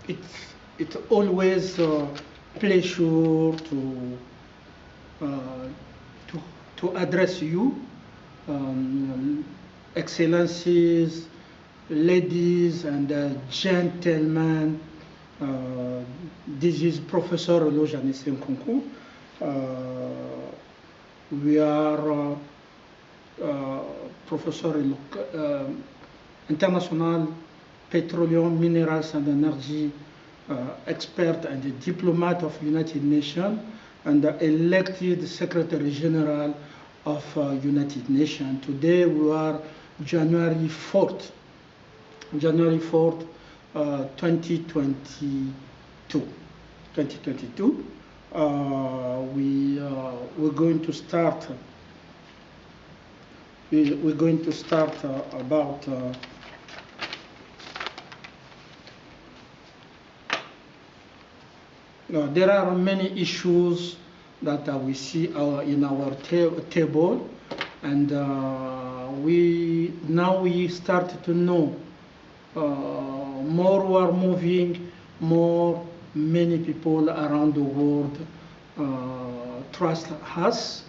it's always a pleasure to address you, excellencies, ladies and gentlemen. This is Professor EULOGE Nkounkou. We are Professor International Petroleum, Minerals and Energy expert and a diplomat of United Nations and elected Secretary General of United Nations. Today we are January 4th, 2022. We're going to start. We're going to start about. There are many issues that we see in our table, and we start to know more we are moving, more many people around the world trust us,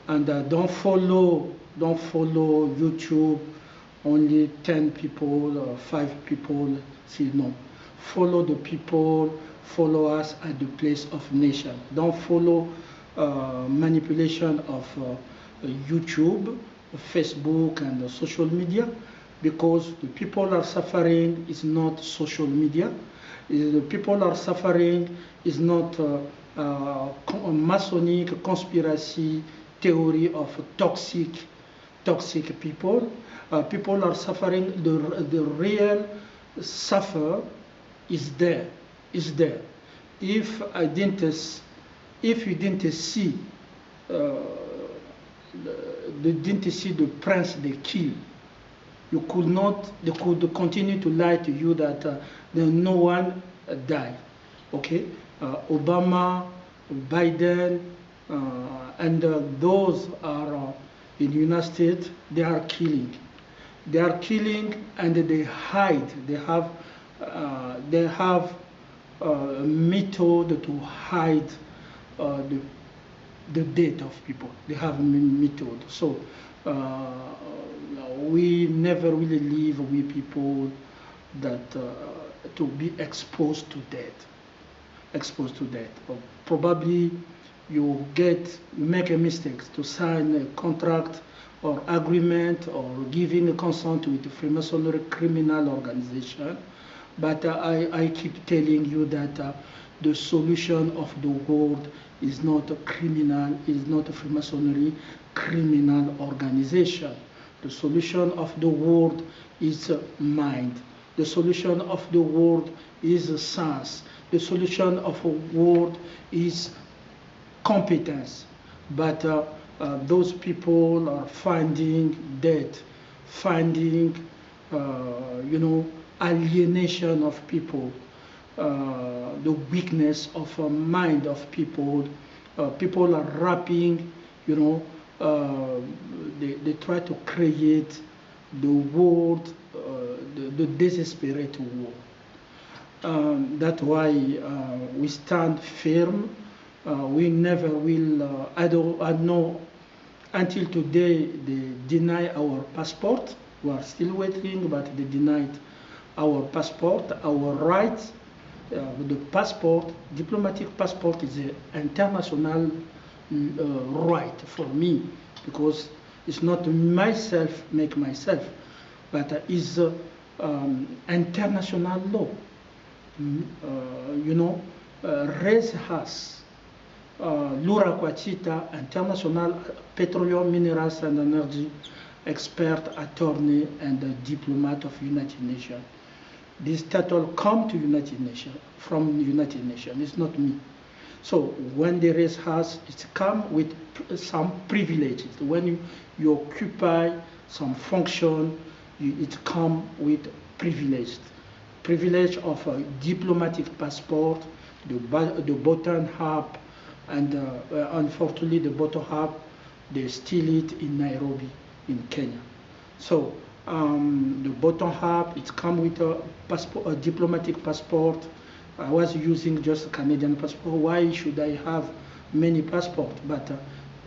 and don't follow YouTube. Only 10 people or 5 people say no. Follow the people. Follow us at the place of nation. Don't follow manipulation of YouTube, Facebook, and social media, because the people are suffering is not social media. The people are suffering is not Masonic conspiracy theory of toxic people. People are suffering. The real suffer is there. Is there. If you didn't see the prince they kill, they could continue to lie to you that no one died. Okay, Obama, Biden, and those are in the United States. They are killing. They are killing, and they hide. They have method to hide the death of people. They have method. So we never really live with people that to be exposed to death. Probably you make a mistake to sign a contract or agreement or giving a consent with a Freemasonry criminal organization. But I keep telling you that the solution of the world is not a criminal, is not a Freemasonry criminal organization. The solution of the world is mind. The solution of the world is science. The solution of the world is competence. But those people are finding death, finding, alienation of people, the weakness of mind of people. People are rapping, they try to create the world, the desperate world. That's why we stand firm. We never will, I know, until today they deny our passport. We are still waiting, but they denied our passport, our rights. The passport, diplomatic passport, is an international right for me, because it's not myself make myself, but is international law. Raise us, Lura Kwachita, International Petroleum, Minerals and Energy expert, attorney, and diplomat of United Nations. This title come to United Nations, from United Nations. It's not me. So when they raise us, it come with some privileges. When you occupy some function, it come with privilege. Privilege of a diplomatic passport, the bottom up, and unfortunately the bottom up, they steal it in Nairobi, in Kenya. So the bottom up, it comes with a passport, a diplomatic passport. I was using just a Canadian passport. Why should I have many passports? But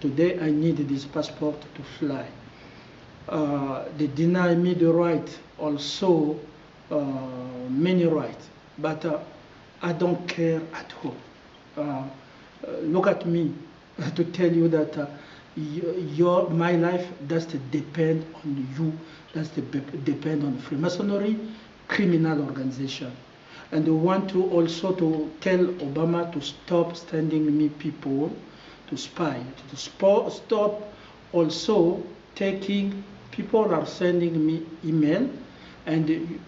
today I need this passport to fly. They deny me the right, also many rights, but I don't care at all. Look at me to tell you that my life doesn't depend on you, doesn't depend on Freemasonry, criminal organization. And I want to also to tell Obama to stop sending me people to spy, to stop also taking, people are sending me email and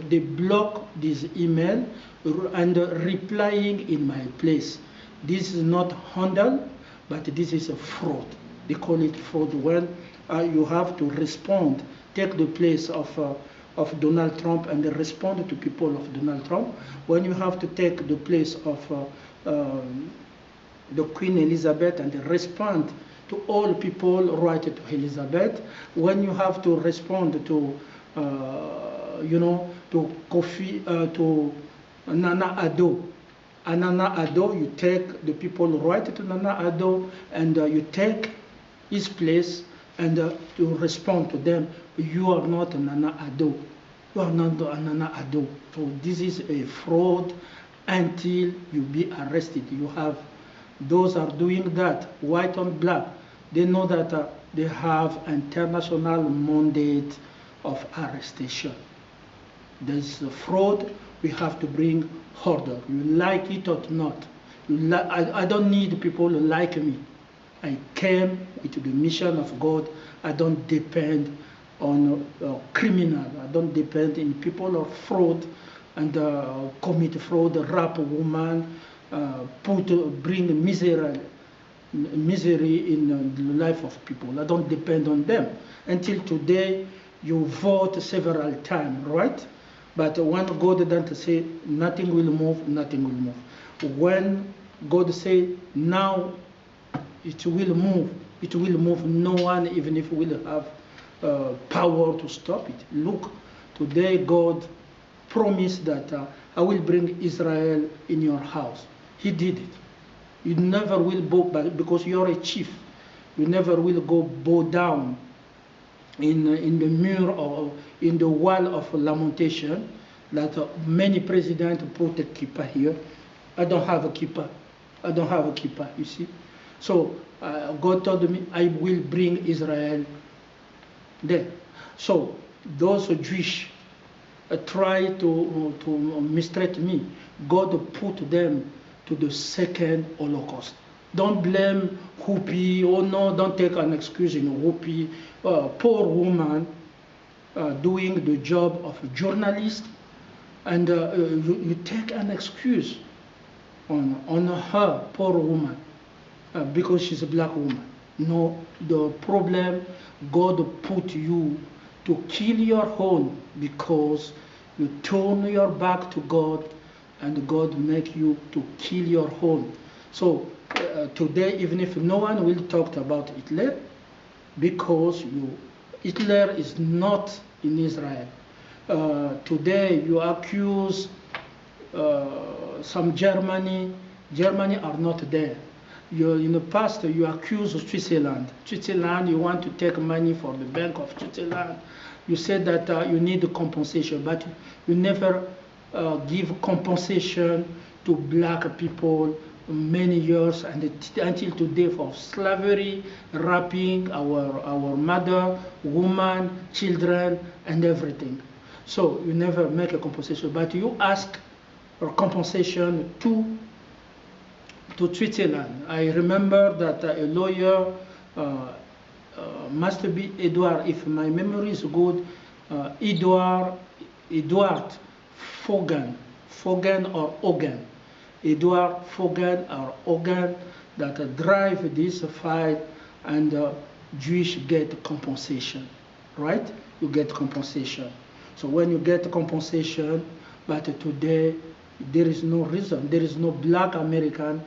they block this email and replying in my place. This is not handled, but this is a fraud. They call it fraud when you have to respond, take the place of Donald Trump and respond to people of Donald Trump. When you have to take the place of the Queen Elizabeth and respond to all people right to Elizabeth, when you have to respond to to Kofi, to Nana Addo. Nana Addo, you take the people right to Nana Addo and you take his place and to respond to them. You are not Nana Addo. You are not Nana Addo. So this is a fraud until you be arrested. You have, those are doing that, white on black. They know that they have international mandate of arrestation. There's a fraud, we have to bring order. You like it or not. I don't need people who like me. I came with the mission of God. I don't depend on criminal. I don't depend in people of fraud and commit fraud, rape woman, bring misery in the life of people. I don't depend on them. Until today, you vote several times, right? But when God doesn't say nothing will move, nothing will move. When God say now it will move, it will move. No one, even if we will have power to stop it. Look, today God promised that I will bring Israel in your house. He did it. You never will bow, because you're a chief. You never will go bow down in the mirror or in the wall of lamentation that many presidents put a kippah here. I don't have a kippah. I don't have a kippah, you see. So God told me I will bring Israel there. So those Jewish try to mistreat me. God put them to the second Holocaust. Don't blame Whoopi. Oh no, don't take an excuse in Whoopi. Poor woman doing the job of a journalist, and you take an excuse on her, poor woman, because she's a black woman. No, the problem, God put you to kill your own because you turn your back to God, and God make you to kill your own. So today, even if no one will talk about Hitler, because Hitler is not in Israel. Today you accuse some Germany are not there. In the past you accuse Switzerland. Switzerland, you want to take money for the Bank of Switzerland. You said that you need compensation, but you never give compensation to black people many years, and until today, for slavery, raping our mother, woman, children, and everything. So you never make a compensation, but you ask for compensation to Switzerland. I remember that a lawyer, must be Edward, if my memory is good, Edward Fogan or Hogan. Edward Fogan or Hogan that drive this fight, and Jewish get compensation, right? You get compensation. So when you get compensation, but today there is no reason, there is no black American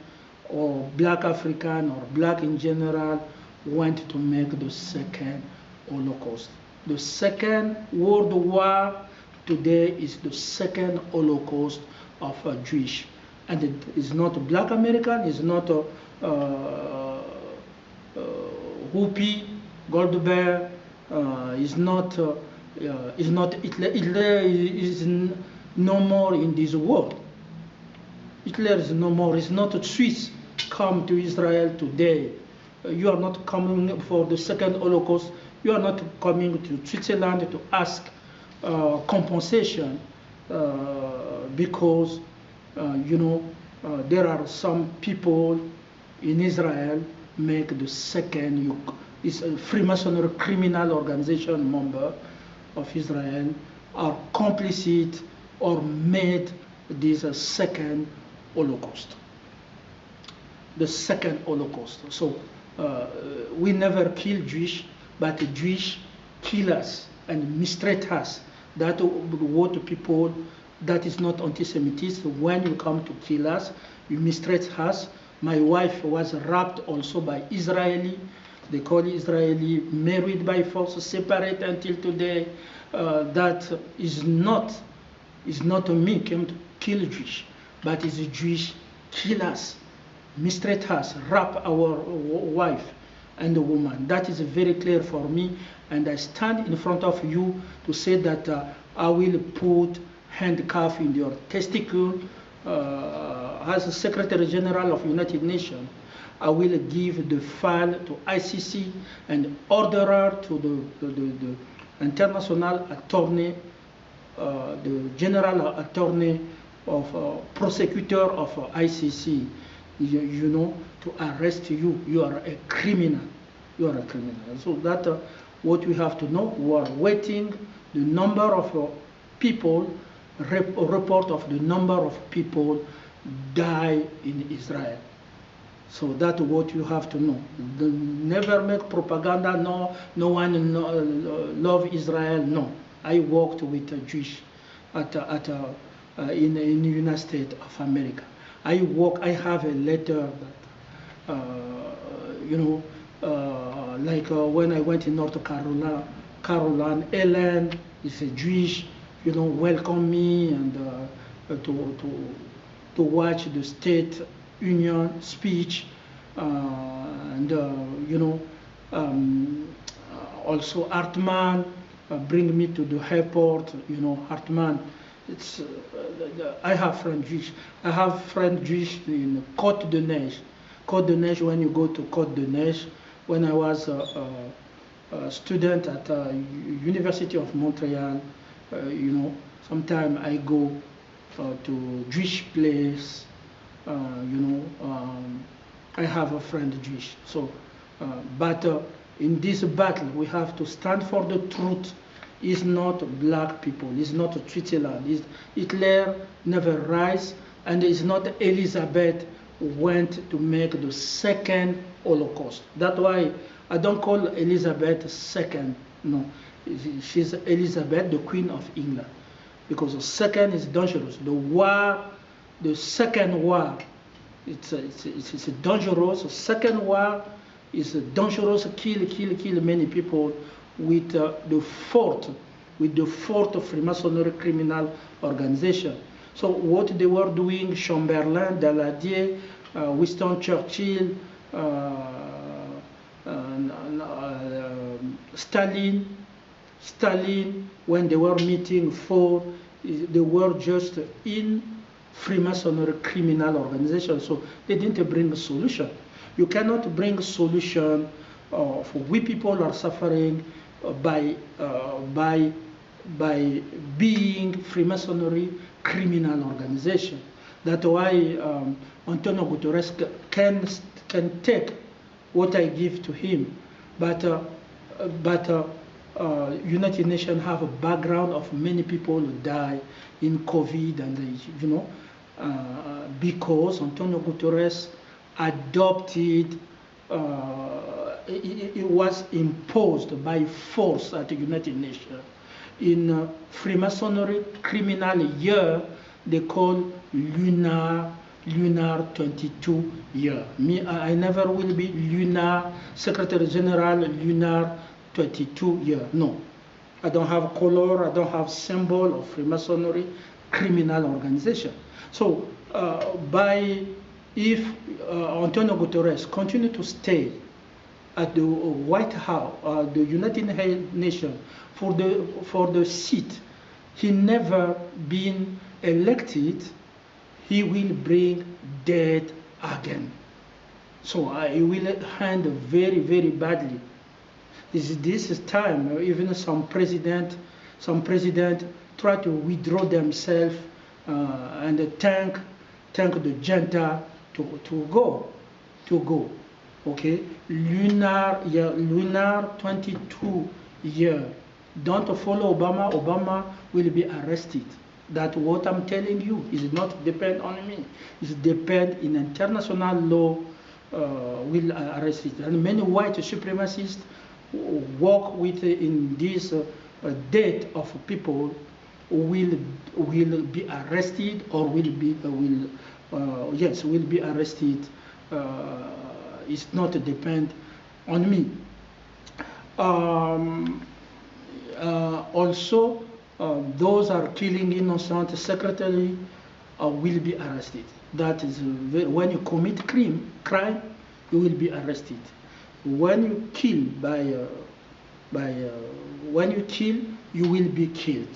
or black African or black in general want to make the second Holocaust. The Second World War today is the second Holocaust of Jewish. And it is not black American, it's not Whoopi Goldberg, is not Hitler is no more in this world. Hitler is no more. It's not a Swiss come to Israel today. You are not coming for the second Holocaust. You are not coming to Switzerland to ask compensation because there are some people in Israel make the second. Is a Freemasonry criminal organization member of Israel are complicit or made this second Holocaust. The second Holocaust. So we never kill Jewish, but the Jewish kill us and mistreat us. That what people, that is not anti-Semitism. When you come to kill us, you mistreat us. My wife was raped also by Israeli. They call Israeli, married by force, separate until today. That is not me came to kill Jewish, but is a Jewish kill us, mistreat us, rape our wife and the woman. That is very clear for me, and I stand in front of you to say that I will put handcuff in your testicle as a Secretary General of United Nations. I will give the file to ICC and order her to the international attorney, the general attorney of prosecutor of ICC, to arrest you. You are a criminal. You are a criminal. So that what we have to know. We are waiting the number of people, report of the number of people die in Israel. So that's what you have to know. Never make propaganda. No one love Israel. No, I worked with a Jewish in the United States of America. I have a letter that like when I went in North Carolina, Ellen is a Jewish, welcome me and to watch the State Union speech, and also Hartman bring me to the airport. Hartman. It's I have friend Jewish. I have friend Jewish in Côte de Neige. Côte de Neige. When you go to Côte de Neige, when I was a student at University of Montreal, sometimes I go to Jewish place. I have a friend Jewish. So, but in this battle, we have to stand for the truth. It's not black people. It's not Switzerland. Hitler never rise, and it's not Elizabeth went to make the second Holocaust. That's why I don't call Elizabeth second. No, she's Elizabeth, the Queen of England, because the second is dangerous. The war. The second war, it's dangerous. The second war is dangerous. Kill many people with the fourth Freemasonry criminal organization. So what they were doing, Chamberlain, Daladier, Winston Churchill, Stalin, when they were meeting they were just in Freemasonry criminal organization, so they didn't bring a solution. You cannot bring a solution for we people are suffering by being Freemasonry criminal organization. That's why Antonio Guterres can take what I give to him, but United Nations have a background of many people who die in COVID, and because Antonio Guterres adopted, it was imposed by force at the United Nations. In Freemasonry criminal year, they call Lunar 22 year. Me, I never will be Lunar Secretary General Lunar 22 year. No, I don't have color. I don't have symbol of Freemasonry. criminal organization. So if Antonio Guterres continue to stay at the White House, the United Nations, for the seat he never been elected, he will bring death again. So it will end very, very badly. This is time, even some president try to withdraw themselves and thank the junta to go. Okay, Lunar 22 year. Don't follow Obama. Obama will be arrested. That's what I'm telling you. It not depend on me. It depend in international law. Will arrest it. And many white supremacists work with in this death of people will be arrested or will be arrested. It's not depend on me. Also, those are killing innocent secretary will be arrested. That is when you commit crime, you will be arrested. When you kill when you kill, you will be killed.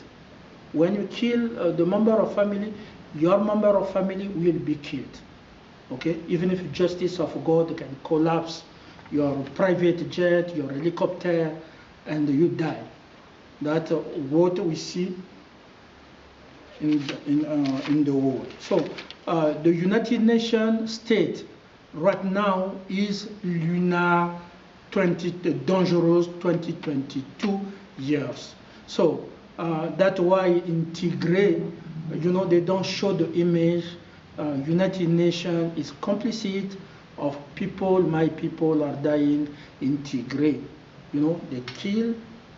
When you kill the member of family, your member of family will be killed. Okay, even if justice of God can collapse your private jet, your helicopter, and you die. That's what we see in the world. So the United Nations state right now is Lunar dangerous 2022 years. So that's why in Tigray, they don't show the image. United Nations is complicit of people. My people are dying in Tigray. They kill,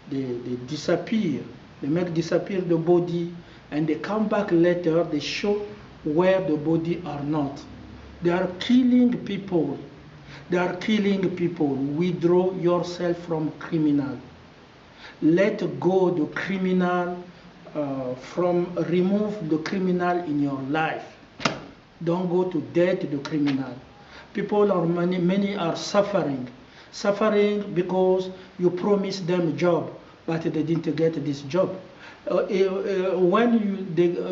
they disappear, they make disappear the body, and they come back later. They show where the body are not. They are killing people. They are killing people. Withdraw yourself from criminal. Let go the criminal. Remove the criminal in your life. Don't go to death the criminal. People are many are suffering because you promised them a job, but they didn't get this job. When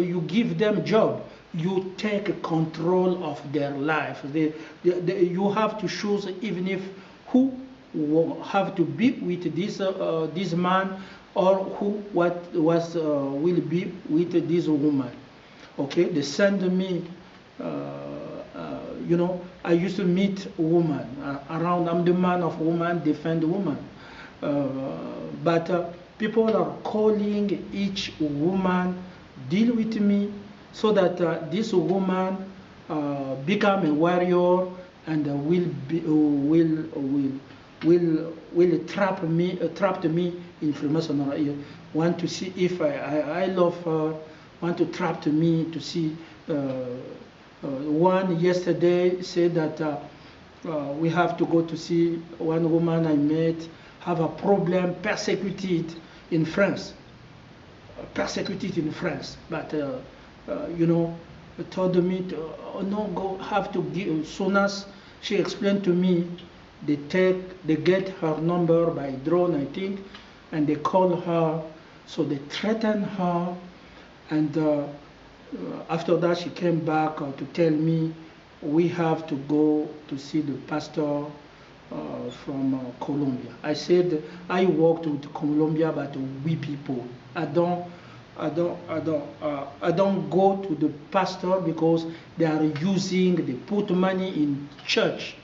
you give them job, you take control of their life. You have to choose even if who have to be with this man or who will be with this woman. Okay, they send me. I used to meet women around. I'm the man of woman, defend woman. But people are calling each woman, deal with me, so that this woman become a warrior and will trap me in Freemasonry. Want to see if I love her. Want to trap me to see. One yesterday said that we have to go to see one woman I met have a problem, persecuted in France. But told me have to give. Soon as she explained to me, they get her number by drone, I think, and they call her. So they threaten her, and after that she came back to tell me we have to go to see the pastor from Colombia. I said I worked with Colombia, but we people. I don't go to the pastor because they are they put money in church.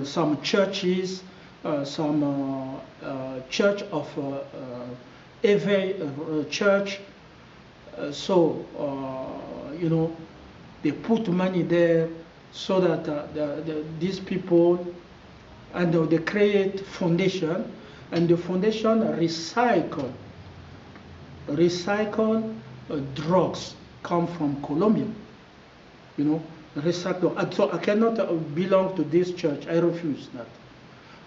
Some churches, some church of every church. So they put money there so that these people, and they create foundation, and the foundation recycle drugs come from Colombia. Recycle. So I cannot belong to this church. I refuse that.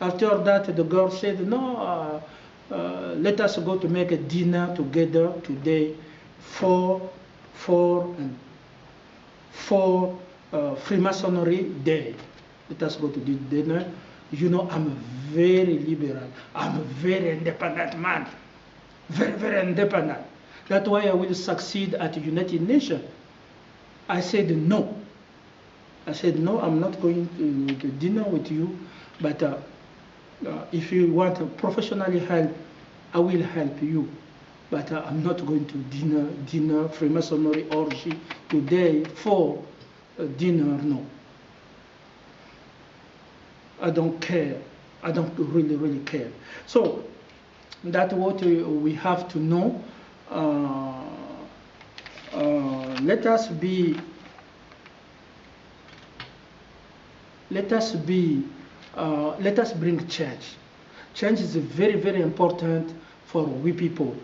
After that, the girl said, no, let us go to make a dinner together today for for Freemasonry Day. Let us go to the dinner. You know, I'm very liberal. I'm a very independent man. Very, very independent. That's why I will succeed at the United Nations. I said no. I said no, I'm not going to dinner with you, but if you want to professionally help, I will help you. But I'm not going to dinner Freemasonry orgy today for dinner, no. I don't care. I don't really care. So that's what we have to know. Let us bring change. Change is very important for we people.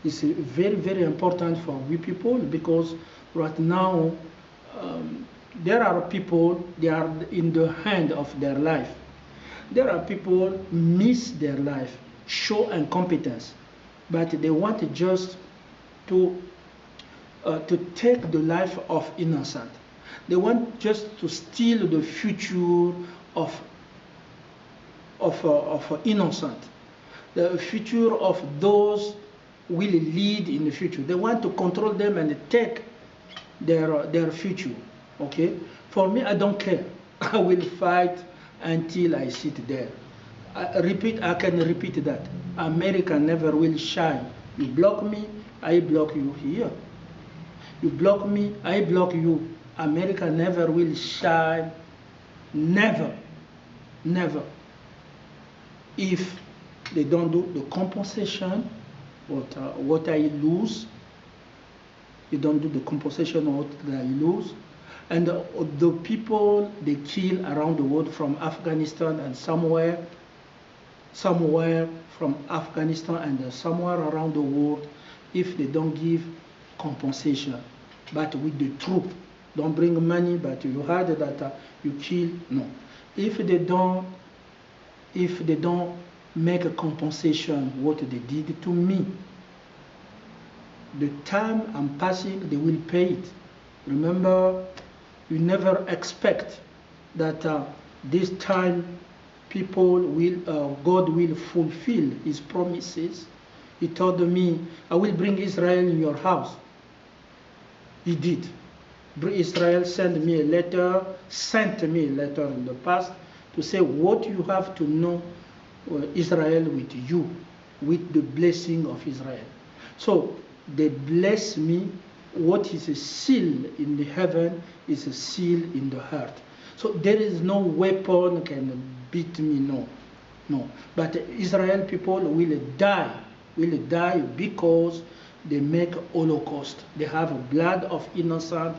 It's very important for we people because right now there are people, they are in the hand of their life. There are people miss their life, show incompetence, but they want just to take the life of innocent. They want just to steal the future of innocent, the future of those who will lead in the future. They want to control them and take their future. Okay, for me, I don't care. I will fight until I sit there. I can repeat that. America never will shine. You block me, I block you here. You block me, I block you. America never will shine. Never. If they don't do the compensation, what I lose, you don't do the compensation of what I lose. And the people they kill around the world from Afghanistan and somewhere from Afghanistan and somewhere around the world, if they don't give compensation, but with the troop, don't bring money, but you heard that you kill, no. If they don't make a compensation what they did to me, the time I'm passing, they will pay it. Remember, you never expect that this time God will fulfill his promises. He told me, I will bring Israel in your house. He did. Israel sent me a letter in the past to say what you have to know Israel with you, with the blessing of Israel. So they bless me. What is a seal in the heaven is a seal in the heart. So there is no weapon can beat me, no. But Israel people will die because they make Holocaust. They have blood of innocent,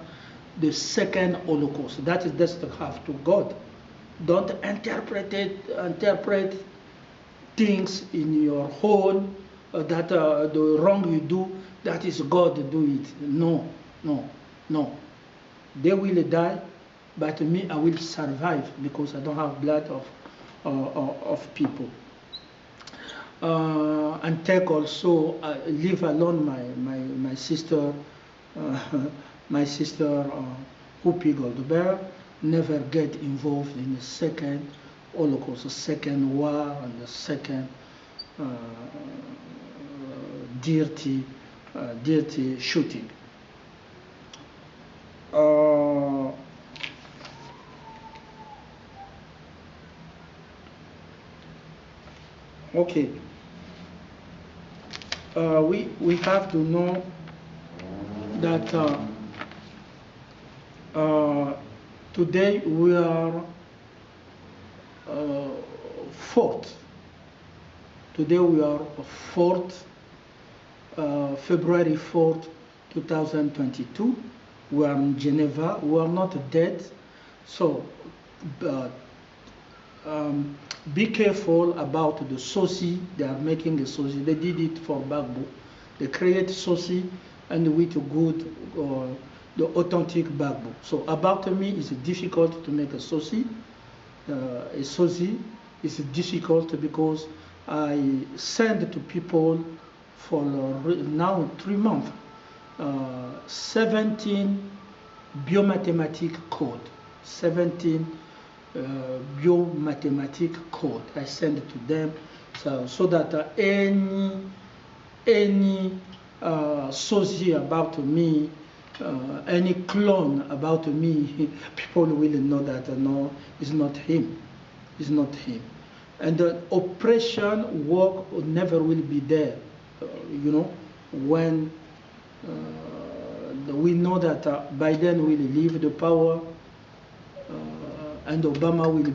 the second Holocaust. That is just have to God. Don't interpret things in your own that the wrong you do, that is God do it. No. They will die, but me, I will survive because I don't have blood of people. And take also, leave alone my sister, Whoopi Goldberg, never get involved in the second Holocaust, the second war, and the second dirty shooting. Okay. We have to know that today we are fourth. Today we are February 4th, 2022. We are in Geneva. We are not dead. So be careful about the saucy. They are making a saucy. They did it for Gbagbo. They create saucy and with good, the authentic Gbagbo. So about me, it's difficult to make a saucy. A saucy is difficult because I send to people for now 3 months. 17 biomathematic code, 17 biomathematic code. I send it to them so that any sosie about me, any clone about me, people will know that no, it's not him. It's not him. And the oppression work never will be there. When we know that Biden will leave the power and Obama will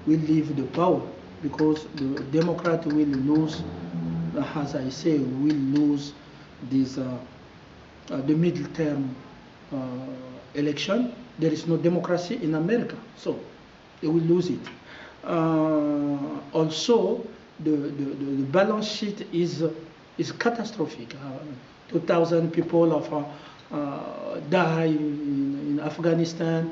leave the power, because the Democrat will lose, as I say, will lose this the middle term election. There is no democracy in America, so they will lose it. Also, the balance sheet is catastrophic. 2,000 people have died in Afghanistan.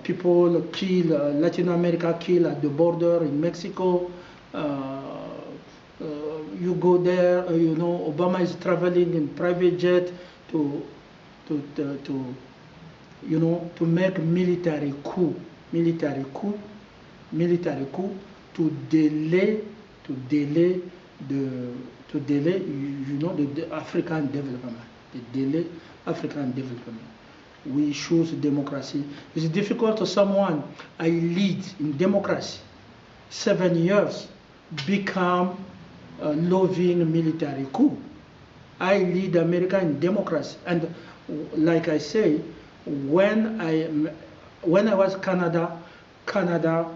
People kill, Latin America kill at the border in Mexico. You go there, Obama is traveling in private jet to make military coup to delay the African development. We choose democracy. It's difficult to someone I lead in democracy 7 years become a loving military coup. I lead America in democracy, and like I say, when I was Canada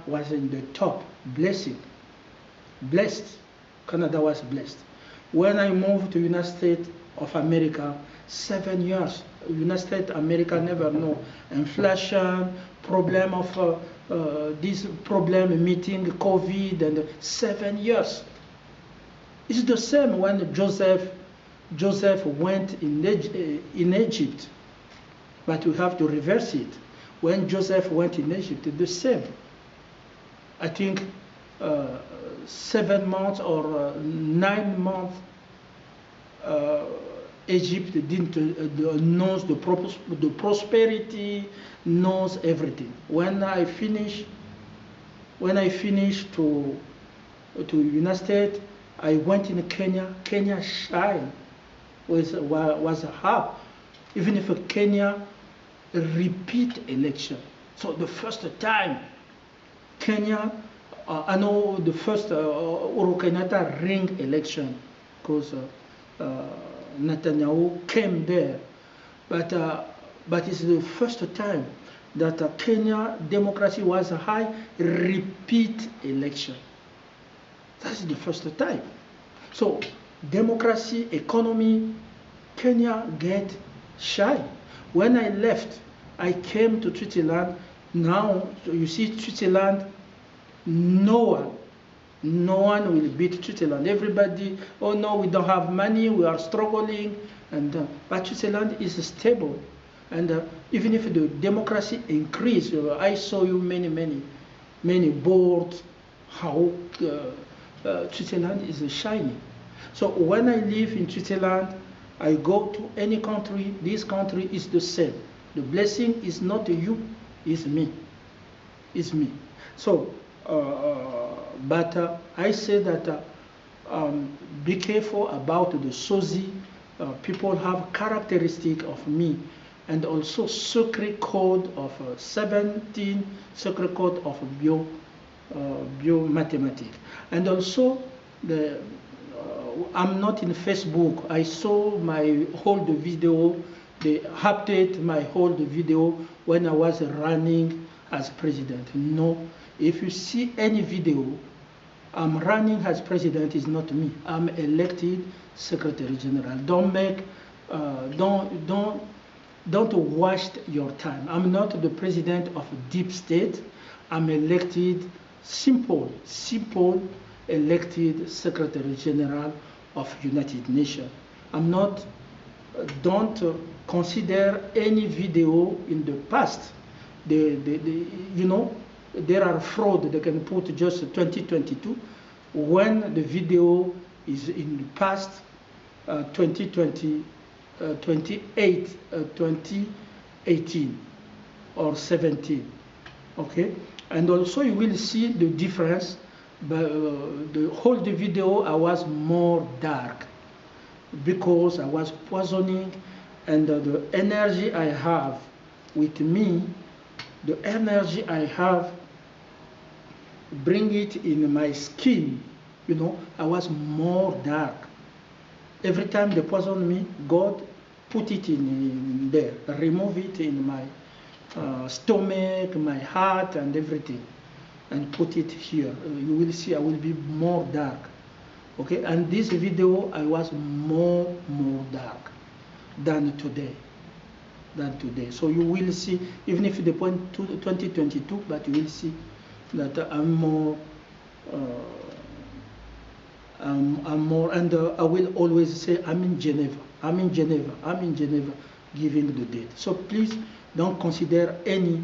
was in the top, blessed. Canada was blessed. When I moved to United States of America, 7 years, United States of America never know inflation, problem of this problem meeting COVID, and 7 years. It's the same when Joseph went in Egypt, but we have to reverse it. When Joseph went in Egypt, the same. I think 7 months or 9 months, Egypt didn't knows the prosperity, knows everything. When I finished to United States, I went in Kenya. Kenya shine was hard. Even if Kenya repeat election. So the first time Kenya, I know the first Uhuru Kenyatta ring election because Netanyahu came there, but it's the first time that Kenya democracy was a high repeat election. That's the first time. So democracy, economy, Kenya get shy. When I left, I came to Switzerland. Now you see Switzerland, no one will beat Switzerland. Everybody, oh no, we don't have money, we are struggling, but Switzerland is stable. And even if the democracy increase, I saw you many boards, how Switzerland is shining. So when I live in Switzerland, I go to any country, this country is the same. The blessing is not you, it's me. It's me. So, but I say that be careful about the SOSI. People have characteristic of me, and also secret code of 17 secret code of biomathematics. And also I'm not in Facebook. I saw my old video. They update my old video when I was running as president. No, if you see any video, I'm running as president is not me. I'm elected Secretary General. Don't waste your time. I'm not the president of a deep state. I'm elected simple elected Secretary General of United Nations. I'm not. Don't consider any video in the past. There are fraud. They can put just 2022 when the video is in the past. 2018 or 17. Okay, and also you will see the difference. But the whole video I was more dark because I was poisoning, and the energy I have with me, the energy I have, bring it in my skin. You know, I was more dark. Every time they poison me, God put it in there, remove it in my stomach, my heart, and everything, and put it here. You will see I will be more dark. Okay, and this video I was more dark than today. So you will see, even if the point 2022, but you will see that I'm more. I'm more, and I will always say I'm in Geneva, giving the date. So please don't consider any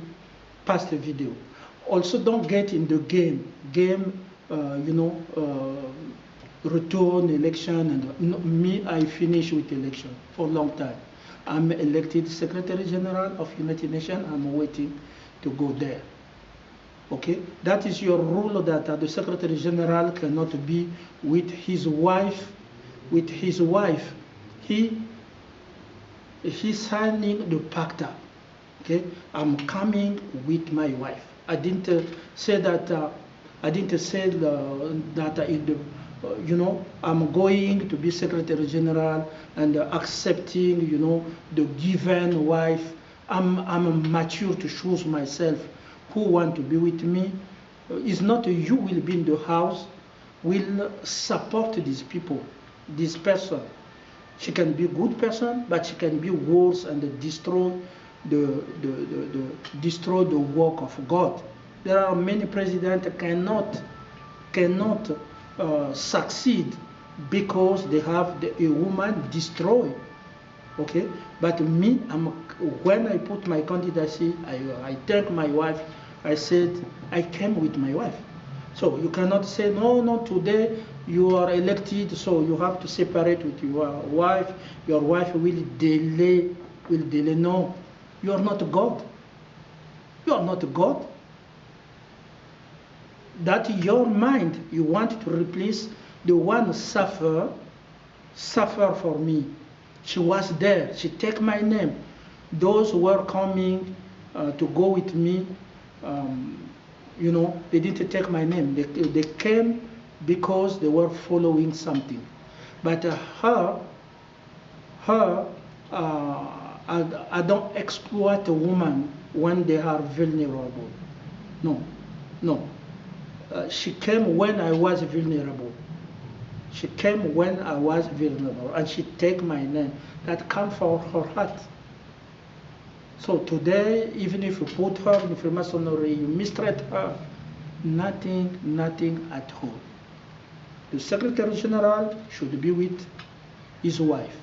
past video. Also, don't get in the game, return election, and me, I finish with election for a long time. I'm elected Secretary General of United Nations. I'm waiting to go there. Okay, that is your rule, that the Secretary General cannot be with his wife. He's signing the pacta. Okay, I'm coming with my wife. I didn't say that. I'm going to be Secretary General and accepting, the given wife. I'm mature to choose myself who want to be with me. It's not you will be in the house, will support these people, this person. She can be a good person, but she can be worse and destroy the work of God. There are many presidents cannot succeed because they have a woman destroyed. Okay, but me, when I put my candidacy, I take my wife. I said I came with my wife. So you cannot say no. Today you are elected, so you have to separate with your wife. Your wife will delay. No, you are not God. You are not God. That your mind, you want to replace the one suffer for me. She was there. She take my name. Those who were coming to go with me, they didn't take my name. They came because they were following something. But I don't exploit a woman when they are vulnerable. No. She came when I was vulnerable. And she take my name. That comes from her heart. So today, even if you put her in Freemasonry, you mistreat her, nothing at all. The Secretary General should be with his wife.